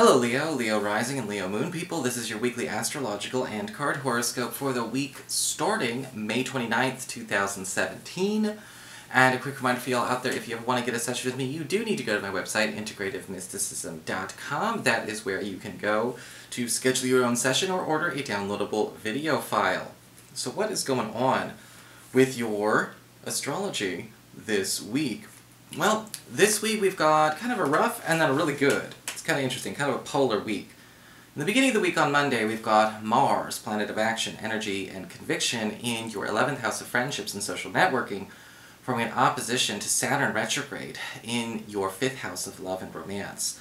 Hello Leo Rising and Leo Moon people. This is your weekly astrological and card horoscope for the week starting May 29th, 2017. And a quick reminder for y'all out there, if you ever want to get in touch with me, you do need to go to my website, integrativemysticism.com. That is where you can go to schedule your own session or order a downloadable video file. So what is going on with your astrology this week? Well, this week we've got kind of a rough and then a really good. It's kind of interesting, kind of a polar week. In the beginning of the week on Monday, we've got Mars, planet of action, energy, and conviction, in your 11th house of friendships and social networking, forming an opposition to Saturn retrograde in your 5th house of love and romance.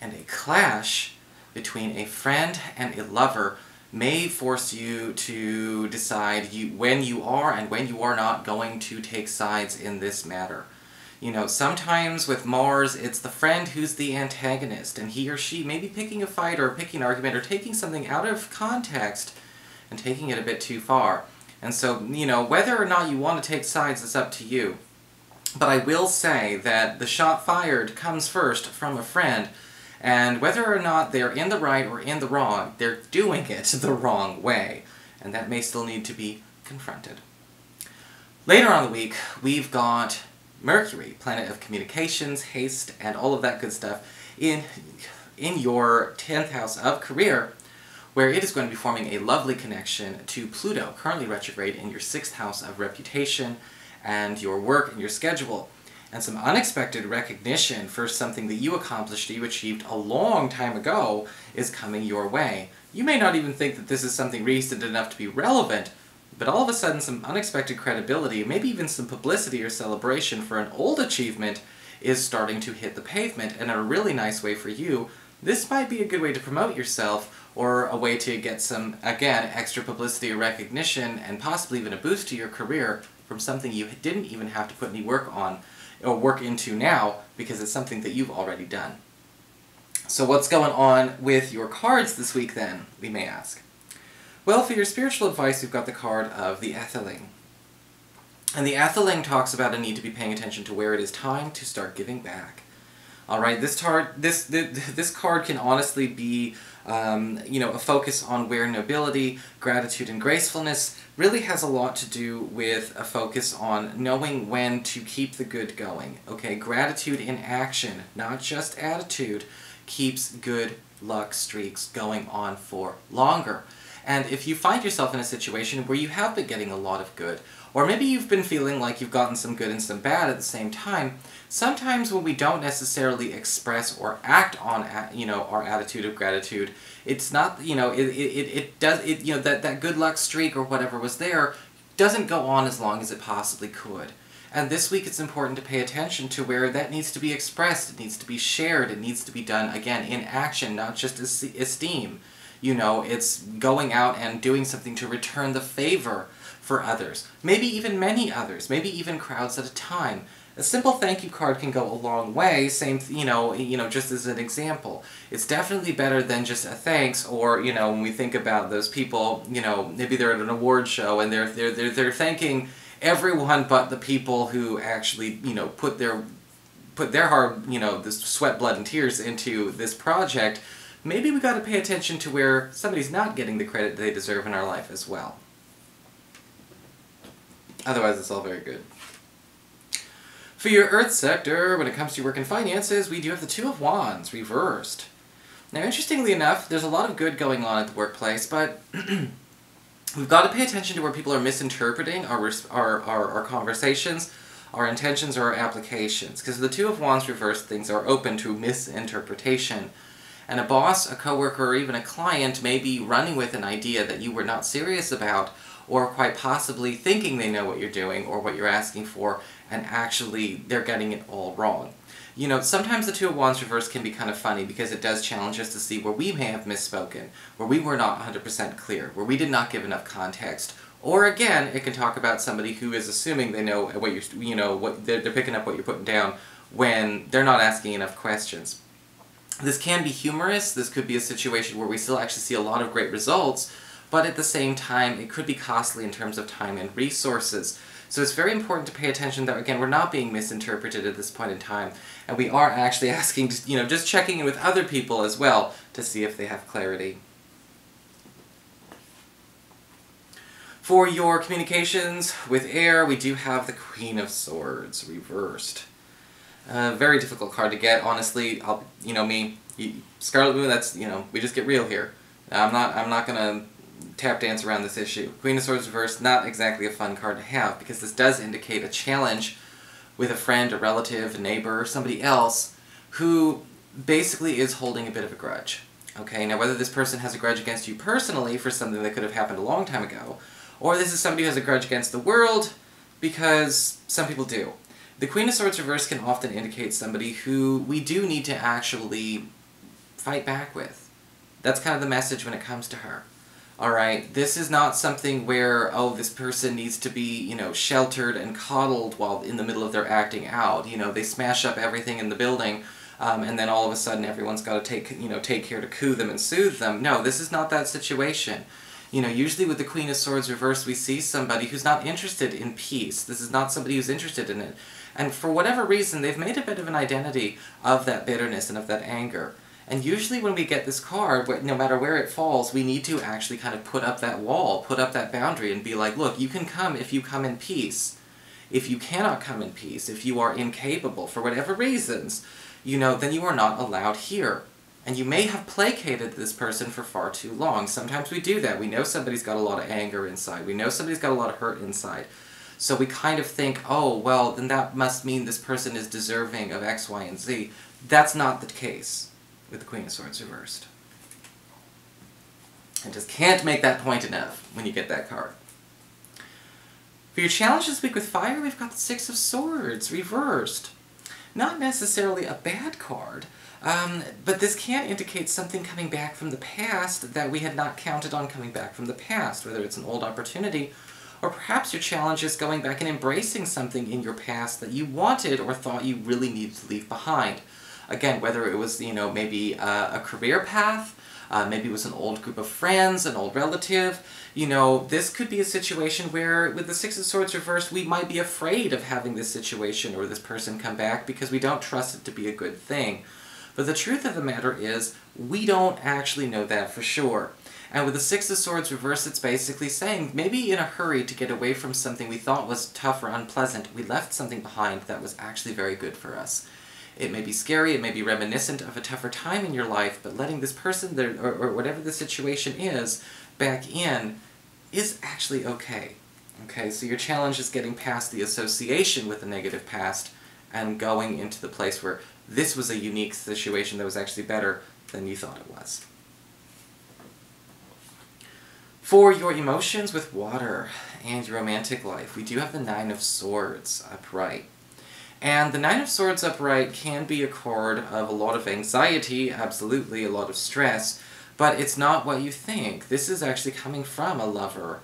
And a clash between a friend and a lover may force you to decide when you are and when you are not going to take sides in this matter. You know, sometimes with Mars, it's the friend who's the antagonist, and he or she may be picking a fight or picking an argument or taking something out of context and taking it a bit too far. And so, you know, whether or not you want to take sides is up to you. But I will say that the shot fired comes first from a friend, and whether or not they're in the right or in the wrong, they're doing it the wrong way. And that may still need to be confronted. Later on in the week, we've got Mercury, planet of communications, haste, and all of that good stuff, in your 10th house of career, where it is going to be forming a lovely connection to Pluto, currently retrograde in your 6th house of reputation and your work and your schedule. And some unexpected recognition for something that you accomplished, you achieved a long time ago, is coming your way. You may not even think that this is something recent enough to be relevant, but all of a sudden some unexpected credibility, maybe even some publicity or celebration for an old achievement, is starting to hit the pavement, and in a really nice way for you. This might be a good way to promote yourself, or a way to get some, again, extra publicity or recognition, and possibly even a boost to your career from something you didn't even have to put any work on, or work into now, because it's something that you've already done. So what's going on with your cards this week then, we may ask? Well, for your spiritual advice, we've got the card of the Atheling. And the Atheling talks about a need to be paying attention to where it is time to start giving back. Alright, this card can honestly be, you know, a focus on where nobility, gratitude, and gracefulness really has a lot to do with a focus on knowing when to keep the good going. Okay, gratitude in action, not just attitude, keeps good luck streaks going on for longer. And if you find yourself in a situation where you have been getting a lot of good, or maybe you've been feeling like you've gotten some good and some bad at the same time, sometimes when we don't necessarily express or act on, you know, our attitude of gratitude, it's not, you know, you know, that good luck streak or whatever was there doesn't go on as long as it possibly could. And this week it's important to pay attention to where that needs to be expressed, it needs to be shared, it needs to be done, again, in action, not just esteem. You know, it's going out and doing something to return the favor for others. Maybe even many others. Maybe even crowds at a time. A simple thank you card can go a long way, you know, just as an example. It's definitely better than just a thanks, or, you know, when we think about those people, you know, maybe they're at an award show and they're thanking everyone but the people who actually, you know, put their hard, you know, this sweat, blood, and tears into this project. Maybe we got to pay attention to where somebody's not getting the credit they deserve in our life as well. Otherwise, it's all very good. For your Earth sector, when it comes to your work and finances, we do have the Two of Wands reversed. Now, interestingly enough, there's a lot of good going on at the workplace, but we've got to pay attention to where people are misinterpreting our conversations, our intentions, or our applications. Because the Two of Wands reversed, things are open to misinterpretation. And a boss, a coworker, or even a client may be running with an idea that you were not serious about, or quite possibly thinking they know what you're doing or what you're asking for, and actually they're getting it all wrong. You know, sometimes the Two of Wands reverse can be kind of funny because it does challenge us to see where we may have misspoken, where we were not 100% clear, where we did not give enough context. Or again, it can talk about somebody who is assuming they know what you're, you know, what they're picking up what you're putting down when they're not asking enough questions. This can be humorous. This could be a situation where we still actually see a lot of great results, but at the same time, it could be costly in terms of time and resources. So it's very important to pay attention that, again, we're not being misinterpreted at this point in time, and we are actually asking, just checking in with other people as well to see if they have clarity. For your communications with air, we do have the Queen of Swords reversed. Very difficult card to get, honestly. Scarlet Moon, that's, we just get real here. I'm not gonna tap dance around this issue. Queen of Swords reversed, not exactly a fun card to have, because this does indicate a challenge with a friend, a relative, a neighbor, somebody else, who basically is holding a bit of a grudge. Okay, now whether this person has a grudge against you personally for something that could have happened a long time ago, or this is somebody who has a grudge against the world, because some people do. The Queen of Swords reversed can often indicate somebody who we do need to actually fight back with. That's kind of the message when it comes to her. Alright, this is not something where, oh, this person needs to be, sheltered and coddled while in the middle of their acting out. They smash up everything in the building, and then all of a sudden everyone's got to take care to coo them and soothe them. No, this is not that situation. Usually with the Queen of Swords reversed, we see somebody who's not interested in peace. This is not somebody who's interested in it. And for whatever reason, they've made a bit of an identity of that bitterness and of that anger. And usually when we get this card, no matter where it falls, we need to actually kind of put up that wall, put up that boundary, and be like, look, you can come if you come in peace. If you cannot come in peace, if you are incapable for whatever reasons, then you are not allowed here. And you may have placated this person for far too long. Sometimes we do that. We know somebody's got a lot of anger inside. We know somebody's got a lot of hurt inside. So we kind of think, oh, well, then that must mean this person is deserving of X, Y, and Z. That's not the case with the Queen of Swords reversed. I just can't make that point enough when you get that card. For your challenge this week with fire, we've got the Six of Swords reversed. Not necessarily a bad card, but this can indicate something coming back from the past that we had not counted on coming back from the past, whether it's an old opportunity, or perhaps your challenge is going back and embracing something in your past that you wanted or thought you really needed to leave behind. Again, whether it was, maybe a career path, maybe it was an old group of friends, an old relative. This could be a situation where, with the Six of Swords reversed, we might be afraid of having this situation or this person come back because we don't trust it to be a good thing. But the truth of the matter is, we don't actually know that for sure. And with the Six of Swords reversed, it's basically saying, maybe in a hurry to get away from something we thought was tough or unpleasant, we left something behind that was actually very good for us. It may be scary, it may be reminiscent of a tougher time in your life, but letting this person, or whatever the situation is, back in is actually okay. Okay, so your challenge is getting past the association with the negative past and going into the place where this was a unique situation that was actually better than you thought it was. For your emotions with water and your romantic life, we do have the Nine of Swords upright. And the Nine of Swords upright can be a card of a lot of anxiety, absolutely, a lot of stress, but it's not what you think. This is actually coming from a lover,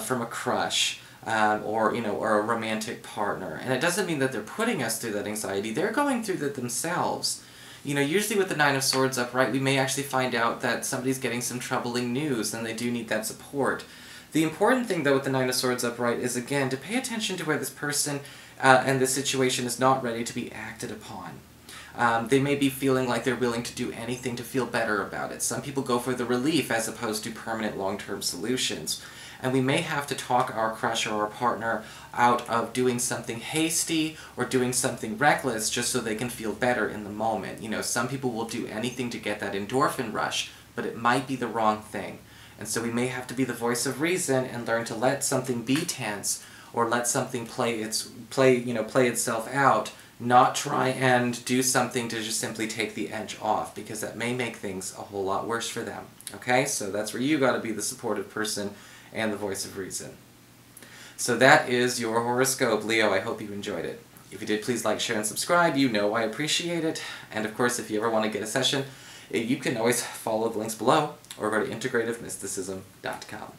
from a crush, or a romantic partner. And it doesn't mean that they're putting us through that anxiety. They're going through that themselves. Usually with the Nine of Swords upright, we may actually find out that somebody's getting some troubling news, and they do need that support. The important thing, though, with the Nine of Swords upright is, again, to pay attention to where this person and this situation is not ready to be acted upon. They may be feeling like they're willing to do anything to feel better about it. Some people go for the relief as opposed to permanent long-term solutions. And we may have to talk our crush or our partner out of doing something hasty or doing something reckless just so they can feel better in the moment. Some people will do anything to get that endorphin rush, but it might be the wrong thing. And so we may have to be the voice of reason and learn to let something be tense or let something play itself out, not try and do something to just simply take the edge off, because that may make things a whole lot worse for them. Okay? So that's where you got to be the supportive person and the voice of reason. So that is your horoscope, Leo. I hope you enjoyed it. If you did, please like, share, and subscribe. I appreciate it. And of course, if you ever want to get a session, you can always follow the links below or go to integrativemysticism.com.